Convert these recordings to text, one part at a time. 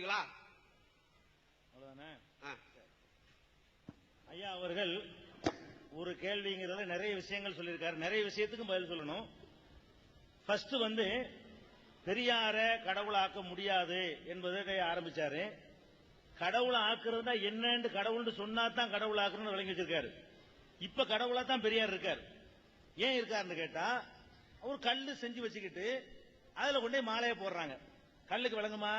சொல்லுவீங்களா? அவ்வளவுதானே. ஐயா அவர்கள் ஒரு கேள்விங்கிறத நிறைய விஷயங்கள் சொல்லியிருக்காரு. நிறைய விஷயத்துக்கும் பதில் சொல்லணும். ஃபர்ஸ்ட் பெரியார கடவுளாக்க முடியாது என்பதை ஆரம்பிச்சாரு. கடவுளை ஆக்குறதா என்னன்னு கடவுள்னு சொன்னா தான் கடவுள் ஆக்குறன்னு விளங்கி வச்சிருக்காரு. இப்ப கடவுளா தான் பெரியார் இருக்காரு. ஏன் இருக்காருன்னு கேட்டா, அவர் கல்லு செஞ்சு வச்சுக்கிட்டு அதுல கொண்டே மாலையை போடுறாங்க. கல்லுக்கு விளங்குமா?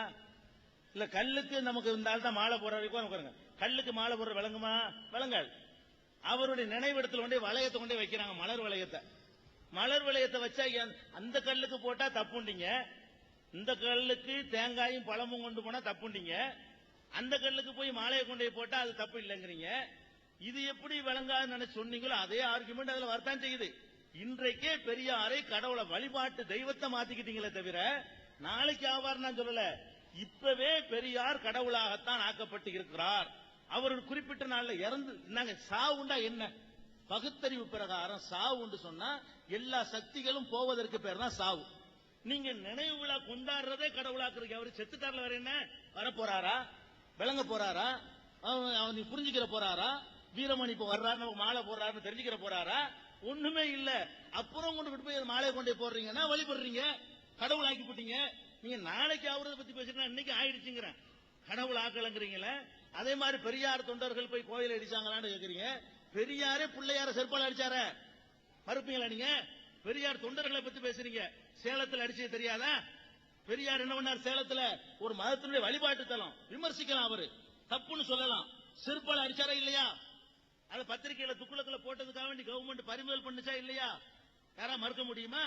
இல்ல கல்லுக்கு நமக்கு இந்த ஆள் தான் மாலை போடுற வரைக்கும் கல்லுக்கு மாலை போடுற விளங்குமா? விளங்காது. அவருடைய நினைவிடத்தில் கொண்டே வளையத்தை கொண்டே வைக்கிறாங்க, மலர் வளையத்தை. மலர் வளையத்தை வச்சா அந்த கல்லுக்கு போட்டா தப்புண்டீங்க, இந்த கல்லுக்கு தேங்காயும் பழமும் கொண்டு போனா தப்புண்டீங்க, அந்த கல்லுக்கு போய் மாலையை கொண்டு போட்டா அது தப்பு இல்லைங்கிறீங்க. இது எப்படி விளங்காதுன்னு நினைச்சு சொன்னீங்களோ அதே ஆர்குமெண்ட் அதுல வரத்தான் செய்யுது. இன்றைக்கே பெரியாரை கடவுளை வழிபாட்டு தெய்வத்தை மாத்திக்கிட்டீங்களே தவிர நாளைக்கு ஆவார் நான் சொல்லல. இப்பவே பெரியார் கடவுளாகத்தான் ஆக்கப்பட்டு இருக்கிறார். அவர் குறிப்பிட்ட நாள்ல இறந்து சாவுண்டா என்ன? பகுத்தறிவு பிரகாரம் சாவுன்னு சொன்னா எல்லா சக்திகளும் போவதற்கு பேர் தான் சாவு. நீங்க நினைவு விழா கொண்டாடுறதே கடவுளாக்குறீங்க. அவர் செத்துட்டார்ல வேற என்ன வரப்போறாரா? விளங்க போறாரா? அவன் புரிஞ்சுக்கிற போறாரா? வீரமணி இப்ப வர்றாரு நமக்கு மாலை போடுறாருன்னு தெரிஞ்சுக்கிற போறாரா? ஒண்ணுமே இல்ல. அப்புறம் கொண்டு போய் மாலை கொண்டே போடுறீங்கன்னா வழிபடுறீங்க, கடவுள் ஆக்கி போட்டீங்க. நீங்க நாளைக்கு அவரதை பத்தி பேசுறீங்கன்னா இன்னைக்கு ஆயிடுச்சுங்கிற கடவுள் ஆக்கலங்கிறீங்களே. அதே மாதிரி பெரியார் தொண்டர்கள் போய் கோயில் அடிச்சாங்களான்னு கேக்குறீங்க. பெரியாரே பிள்ளையார செருப்பால் அடிச்சார மறுப்பீங்களா நீங்க? பெரியார் தொண்டர்களை பத்தி பேசுறீங்க. சேலத்தில் அடிச்சது தெரியாதா? பெரியார் என்ன பண்ணார்? சேலத்துல ஒரு மதத்தினுடைய வழிபாட்டு தலம் விமர்சிக்கலாம், அவரு தப்புன்னு சொல்லலாம். செருப்பால் அடிச்சாரா இல்லையா? அதை பத்திரிகையில துக்குளத்துல போட்டதுக்காக வேண்டி கவர்மெண்ட் பறிமுதல் பண்ணுச்சா இல்லையா? யாரா மறுக்க முடியுமா?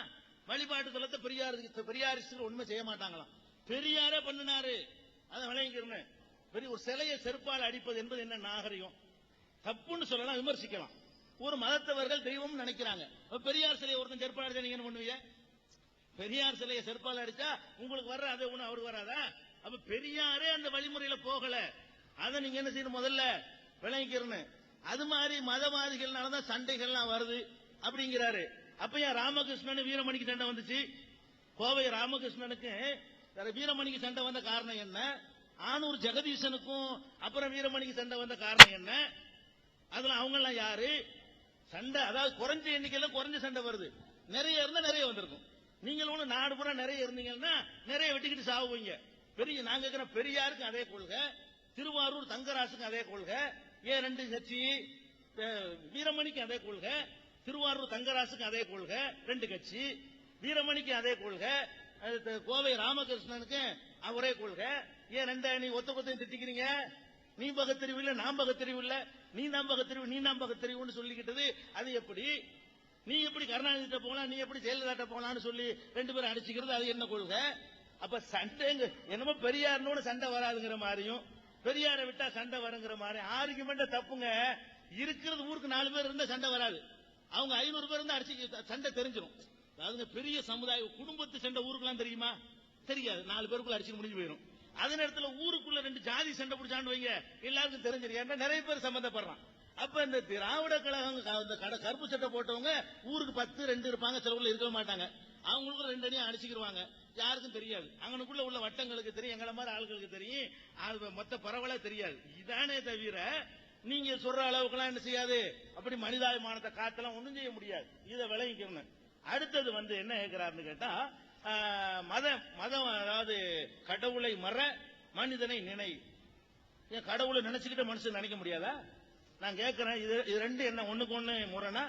வழிபாட்டு தலத்தை பெரியாரிஸ்ட் ஒண்ணுமே செய்ய மாட்டாங்களாம். பெரியாரே பண்ணினாரு. அதை விளங்கிக்கிறேன். பெரிய ஒரு சிலையை செருப்பால் அடிப்பது என்பது என்ன நாகரிகம்? தப்புன்னு சொல்லலாம், விமர்சிக்கலாம். ஒரு மதத்தவர்கள் தெய்வம் நினைக்கிறாங்க. பெரியார் சிலையை ஒருத்தன் செருப்பால் அடிச்சா நீங்க என்ன பண்ணுவீங்க? பெரியார் சிலையை செருப்பால் அடிச்சா உங்களுக்கு வர்ற அதே ஒண்ணு அவருக்கு வராதா? அப்ப பெரியாரே அந்த வழிமுறையில போகல. அதை நீங்க என்ன செய்யணும்? முதல்ல விளங்கிக்கிறேன். அது மாதிரி மதவாதிகள்னாலதான் சண்டைகள்லாம் வருது அப்படிங்கிறாரு. அப்ப ஏன் ராமகிருஷ்ணன் வீரமணிக்கு சண்டை வந்துச்சு? கோவை ராமகிருஷ்ணனுக்கு வீரமணிக்கு சண்டை வந்த காரணம் என்ன? ஆனூர் ஜெகதீசனுக்கும் அப்புறம் வீரமணிக்கு சண்டை வந்த காரணம் என்ன? அதுல அவங்க எல்லாம் யாரு? சண்டை அதாவது குறைஞ்ச எண்ணிக்கையில குறைஞ்ச சண்டை வருது. நிறைய இருந்தா நிறைய வந்திருக்கும். நீங்களும் நாடு பூரா நிறைய இருந்தீங்கன்னா நிறைய வெட்டிக்கிட்டு சாவுவீங்க. பெரிய நாங்க இருக்கிற பெரியாருக்கு அதே கொள்கை, திருவாரூர் தங்கராசுக்கு அதே கொள்கை, ஏன் ரெண்டு கட்சி, வீரமணிக்கு அதே கொள்கை, திருவாரூர் தங்கராசுக்கு அதே கொள்கை, ரெண்டு கட்சி, வீரமணிக்கு அதே கொள்கை, கோவை ராமகிருஷ்ணனுக்கு ஒரே கொள்கை. ஏன் ரெண்டு நீ ஒத்த கொத்தையும் திட்டிக்கிறீங்க? நீ பகுத்தறிவு இல்ல, நான் பகுத்தறிவு இல்ல, நீ தான் பகுத்தறிவு, நீ தான் பகுத்தறிவுன்னு சொல்லிக்கிட்டது அது எப்படி? நீ எப்படி கருணாநிதி போகலாம், நீ எப்படி ஜெயலலிதா போகலான்னு சொல்லி ரெண்டு பேரும் அடிச்சுக்கிறது அது என்ன கொள்கை? அப்ப சண்டை என்னமோ பெரியார்னோட சண்டை வராதுங்கிற மாதிரியும் பெரியாரை விட்டா சண்டை வருங்கிற மாதிரி ஆர்குமெண்ட் தப்புங்க. இருக்கிறது ஊருக்கு 4 பேர் இருந்தா சண்டை வராது. அவங்க 500 பேர் இருந்தா அடிச்சு சண்டை தெரிஞ்சிடும். அதாவது பெரிய சமுதாய குடும்பத்து சண்டை ஊருக்குலாம் தெரியுமா? தெரியாது. 4 பேருக்குள்ள அடிச்சு முடிஞ்சு போயிடும். அதே நேரத்தில் ஊருக்குள்ள 2 ஜாதி சண்டை பிடிச்சாண்டு வைங்க, எல்லாருக்கும் தெரிஞ்சிடும். ஏன்னா நிறைய பேர் சம்பந்தப்படுறான். அப்ப இந்த திராவிட கழகம் கருப்பு சட்டை போட்டவங்க ஊருக்கு 10-2 இருப்பாங்க, சிலவுல இருக்க மாட்டாங்க. அவங்களுக்கும் 2 அடியும் அடிச்சுக்கிடுவாங்க, யாருக்கும் தெரியாது. அங்கனுக்குள்ள உள்ள வட்டங்களுக்கு தெரியும், எங்களை மாதிரி ஆளுகளுக்கு தெரியும், மொத்த பரவலா தெரியாது. இதானே தவிர நீங்க சொல்ற அளவுக்குலாம் என்ன செய்யாது. அப்படி மனிதாபிமானத்தை காத்தலாம் ஒண்ணும் செய்ய முடியாது. இதை விளங்கிக்கணும். அடுத்தது என்ன கேட்கிறாருன்னு கேட்டா, மதம் அதாவது கடவுளை மற மனிதனை நினை. ஏன் கடவுளை நினைச்சுக்கிட்ட மனுஷன் நினைக்க முடியாதா? நான் கேட்கிறேன். இது ரெண்டு என்ன ஒண்ணுக்கு ஒண்ணு முரணா?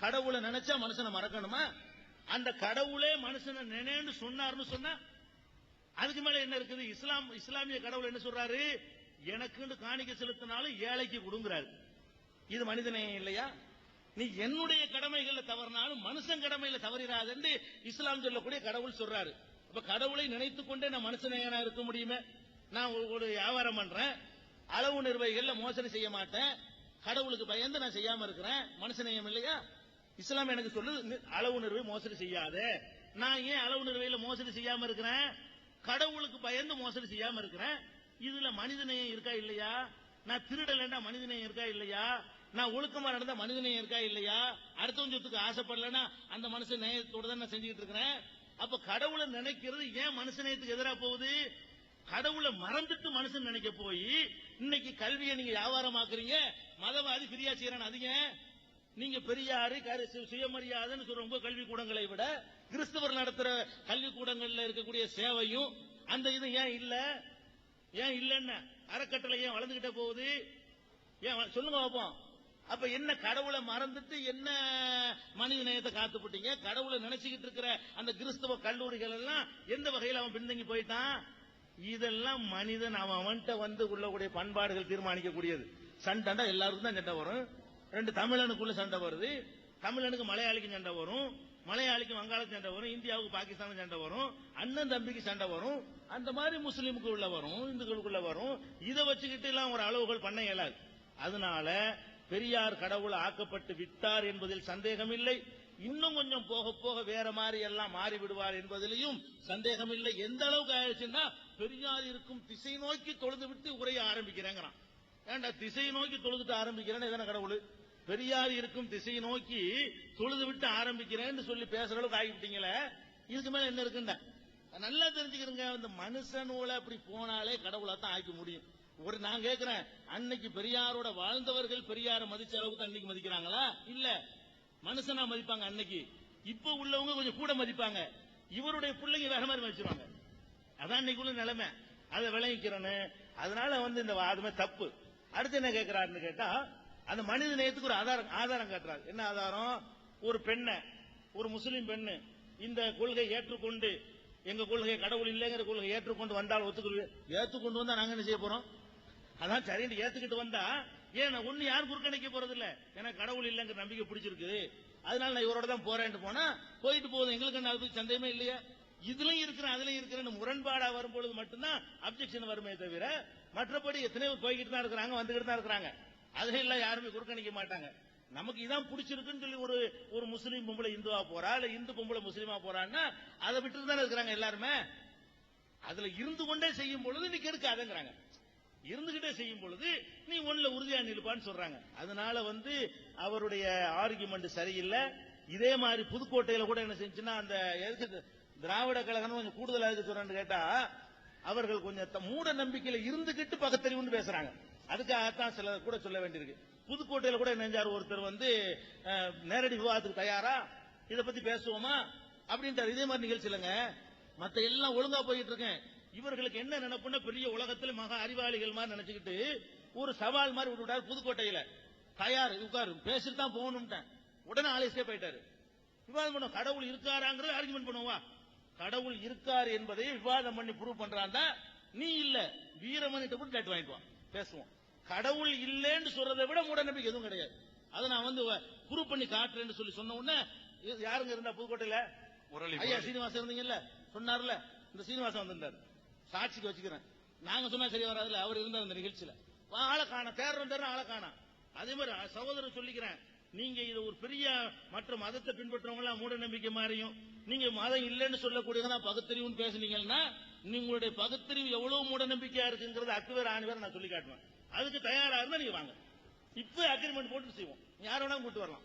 கடவுளை நினைச்சா மனுஷனை மறக்கணுமா? அந்த கடவுளே மனுஷனை நினைன்னு சொன்னார்னு சொன்னா அதுக்கு மேல என்ன இருக்குது? இஸ்லாமிய கடவுள் என்ன சொல்றாரு? எனக்குன்னு காணிக்கை செலுத்தினாலும் ஏழைக்கு கொடுங்கிறாரு. இது மனிதநேயம் இல்லையா? நீ என்னுடைய கடமைகளை தவறினாலும் மனுஷன் கடமையில தவறிடாது இஸ்லாம் சொல்லக்கூடிய கடவுள் சொல்றாரு. அப்ப கடவுளை நினைத்துக் கொண்டே நான் மனுஷநேயனா இருக்க முடியுமே? நான் ஒரு வியாபாரம் பண்றேன், அளவு நிர்வாகிகள்ல மோசடி செய்ய மாட்டேன், கடவுளுக்கு பயந்து நான் செய்யாம இருக்கிறேன், மனுஷநேயம் இல்லையா? இஸ்லாம் எனக்கு சொல்லுது அளவு நிர்வாகி மோசடி செய்யாத. நான் ஏன் அளவு நிர்வாகியில மோசடி செய்யாம இருக்கிறேன்? கடவுளுக்கு பயந்து மோசடி செய்யாம இருக்கிறேன். இதுல மனிதநேயம் இருக்கா இல்லையா? நான் திருடலன்னா மனிதநேயம் இருக்கா இல்லையா? நான் ஒழுக்கமா நடந்தா மனிதநேயம் இருக்கா இல்லையா? அடுத்தவன் சொத்துக்கு ஆசைப்படலன்னா அந்த மனுஷன் நேயத்தோட தான் நான் செஞ்சுக்கிட்டு இருக்கிறேன். அப்ப கடவுளை நினைக்கிறது ஏன் மனுஷநேயத்துக்கு எதிராக போகுது? கடவுளை கடவுளை மறந்துட்டு மனுஷன் நினைக்க போய் இன்னைக்கு கல்வியை நீங்க வியாபாரமாக்குறீங்க, மதவாதி பிரியா செய்யறான். அதிக நீங்க பெரியாரு சுயமரியாதைன்னு சொல்ற உங்க கல்வி கூடங்களை விட கிறிஸ்தவர் நடத்துற கல்வி கூடங்கள்ல இருக்கக்கூடிய சேவையும் அந்த இது ஏன் இல்லன்னு அறக்கட்டளை ஏன் வளர்ந்துகிட்டே போகுது? ஏன் சொல்லுங்க பார்ப்போம். அப்ப என்ன கடவுளை மறந்துட்டு என்ன மனித நேயத்தை காத்துப்பட்டீங்க? கடவுளை நினைச்சுக்கிட்டு இருக்கிற அந்த கிறிஸ்தவ கல்லூரிகள் எல்லாம் எந்த வகையில் அவன் பின்தங்கி போயிட்டான்? இதெல்லாம் மனிதன் அவன்கிட்ட வந்து உள்ளக்கூடிய பண்பாடுகள் தீர்மானிக்கக்கூடியது. சண்டைண்டா எல்லாருக்கும் தான் சண்டை வரும். ரெண்டு தமிழனுக்குள்ள சண்டை வருது, தமிழனுக்கு மலையாளிக்கு சண்டை வரும், மலையாளிக்கு வங்காளத்துக்கு சண்டை வரும், இந்தியாவுக்கு பாகிஸ்தானுக்கு சண்டை வரும், அண்ணன் தம்பிக்கு சண்டை வரும். அந்த மாதிரி முஸ்லீமுக்கு உள்ள வரும், இந்துக்களுக்குள்ள வரும். இதை வச்சுக்கிட்டு எல்லாம் ஒரு அளவுகள் பண்ண இயலாது. அதனால பெரியார் கடவுள் ஆக்கப்பட்டு விட்டார் என்பதில் சந்தேகம் இல்லை. இன்னும் கொஞ்சம் போக போக வேற மாதிரி எல்லாம் மாறி விடுவார் என்பதிலையும் சந்தேகம் இல்லை. எந்த அளவுக்கு ஆயிடுச்சுன்னா பெரியார் இருக்கும் திசை நோக்கி தொழுது விட்டு உரைய ஆரம்பிக்கிறேங்கிறான். ஏன்டா திசை நோக்கி தொழுதுட்டு ஆரம்பிக்கிறேன்னு எதனா கடவுள்? பெரியார் இருக்கும் திசை நோக்கி தொழுது விட்டு ஆரம்பிக்கிறேன்னு சொல்லி பேசுற அளவுக்கு ஆகிவிட்டீங்களே, இதுக்கு மேல என்ன இருக்குண்டா? நல்லா தெரிஞ்சுக்கிறேங்க. இந்த மனுஷனோட அப்படி போனாலே கடவுளா தான் ஆக்கி முடியும். நான் கேட்கிறேன், அன்னைக்கு பெரியாரோட வாழ்ந்தவர்கள் பெரியார மதிச்ச அளவுக்கு அன்னைக்கு மதிக்கிறாங்களா? இல்ல, மனுஷனா மதிப்பாங்க அன்னைக்கு. இப்ப உள்ளவங்க கொஞ்சம் கூட மதிப்பாங்க. இவருடைய பிள்ளைங்க வேற மாதிரி மதிச்சிருவாங்க. அதான் இன்னைக்குள்ள நிலைமை. அதை விளங்கிக்கிறேன்னு. அதனால இந்த வாதமே தப்பு. அடுத்து என்ன கேட்கிறாருன்னு கேட்டா, அந்த மனித நேயத்துக்கு ஒரு ஆதாரம் காட்டுறாரு. என்ன ஆதாரம்? ஒரு பெண்ணை, ஒரு முஸ்லீம் பெண்ணு இந்த கொள்கை ஏற்றுக்கொண்டு, எங்க கொள்கை கடவுள் இல்லைங்கிற கொள்கை ஏற்றுக்கொண்டு வந்தால் ஒத்துக்கொள்வே. ஏற்றுக்கொண்டு வந்தா நாங்க என்ன செய்ய போறோம்? அதான் சரின்னு ஏத்துக்கிட்டு வந்தா ஏன் ஒண்ணு யாரும் குறுக்கணிக்க போறது இல்ல. எனக்கு கடவுள் இல்லைங்கிற நம்பிக்கை பிடிச்சிருக்கு, அதனால நான் இவரோட தான் போறேன்னு போனா போயிட்டு போகுது. எங்களுக்கு என்ன அதுக்கு சந்தேகமே இல்லையா? இதுலயும் இருக்கிறேன் அதுலயும் இருக்கிறேன்னு முரண்பாடா வரும்பொழுது மட்டும்தான் அப்செக்ஷன் வருமே தவிர, மற்றபடி எத்தனையோ போய்கிட்டு தான் இருக்கிறாங்க, வந்துகிட்டு தான் இருக்கிறாங்க. அதுல எல்லாம் யாருமே குறுக்கணிக்க மாட்டாங்க. நமக்கு இதான் பிடிச்சிருக்குன்னு சொல்லி ஒரு முஸ்லீம் பொம்பளை இந்துவா போறா, இல்ல இந்து பொம்பளை முஸ்லீமா போறான்னா அதை விட்டு தானே இருக்கிறாங்க எல்லாருமே. அதுல இருந்து கொண்டே செய்யும் பொழுது நீ கெடுக்காதங்கிறாங்க. இருந்துகிட்டே செய்யும் பொழுது நீ ஒண்ணுல உறுதியா நிற்பான்னு சொல்றாங்க. அதனால அவருடைய ஆர்குமெண்ட் சரியில்லை. இதே மாதிரி புதுக்கோட்டையில கூட என்ன செஞ்சுன்னா, அந்த திராவிட கழகம் கொஞ்சம் கூடுதலா எதுக்கு சொல்றேன்னு கேட்டா, அவர்கள் கொஞ்சம் மூட நம்பிக்கையில இருந்துகிட்டு பக்கத்தறிவுன்னு பேசுறாங்க. அதுக்காகத்தான் சில கூட சொல்ல வேண்டியிருக்கு. புதுக்கோட்டையில கூட நெஞ்சார் ஒருத்தர் நேரடி விவாதத்துக்கு தயாரா, இதை பத்தி பேசுவோமா அப்படின்ட்டு. இதே மாதிரி நிகழ்ச்சி இல்லைங்க, மத்த எல்லாம் ஒழுங்கா போயிட்டு இருக்கேன். இவர்களுக்கு என்ன நினைப்புன்னா, பெரிய உலகத்தில் மகா அறிவாளிகள் மாதிரி நினைச்சுக்கிட்டு ஒரு சவால் மாதிரி விட்டுவிட்டாரு. புதுக்கோட்டையில தயார் உட்காரு பேசிட்டு தான் போகணும்ட்டேன். உடனே ஆலேஸ்டே போயிட்டாரு. விவாதம் பண்ணுவோம். கடவுள் இருக்காராங்கிறது ஆர்குமெண்ட் பண்ணுவா. கடவுள் இருக்காரு என்பதை விவாதம் பண்ணி ப்ரூவ் பண்றான். நீ இல்ல வீரமணிட்ட கூட கேட்டு வாங்கிட்டு வா, பேசுவோம். கடவுள் இல்லைன்னு சொல்றதை விட மூட நம்பிக்கை எதுவும் கிடையாது. அதை நான் ப்ரூவ் பண்ணி காட்டுறேன்னு சொல்லி சொன்ன உடனே யாருங்க இருந்தா புதுக்கோட்டையில? ஐயா சீனிவாசன் இருந்தீங்கல்ல, சொன்னார்ல, இந்த சீனிவாசன் வந்திருந்தாரு. சாட்சிக்கு வச்சுக்கிறேன். நாங்க சொன்னா சரி வராதுல, அவர் இருந்தார் அந்த நிகழ்ச்சியில. ஆளை காண தேர்ற ஆளை காண. அதே மாதிரி சகோதரர் சொல்லிக்கிறேன், நீங்க இது ஒரு பெரிய மற்ற மதத்தை பின்பற்றவங்க எல்லாம் மூட நம்பிக்கை மாறியும், நீங்க மதம் இல்லைன்னு சொல்லக்கூடியதா பகுத்தறிவுன்னு பேசுனீங்கன்னா, உங்களுடைய பகுத்தறிவு எவ்வளவு மூட நம்பிக்கையா இருக்குங்கிறது அக்குவேர் ஆணிவேர் நான் சொல்லி காட்டுவேன். அதுக்கு தயாரா இருந்தா நீங்க வாங்க. இப்ப அக்ரிமெண்ட் போட்டு செய்வோம். யார வேணா கூட்டு வரலாம்.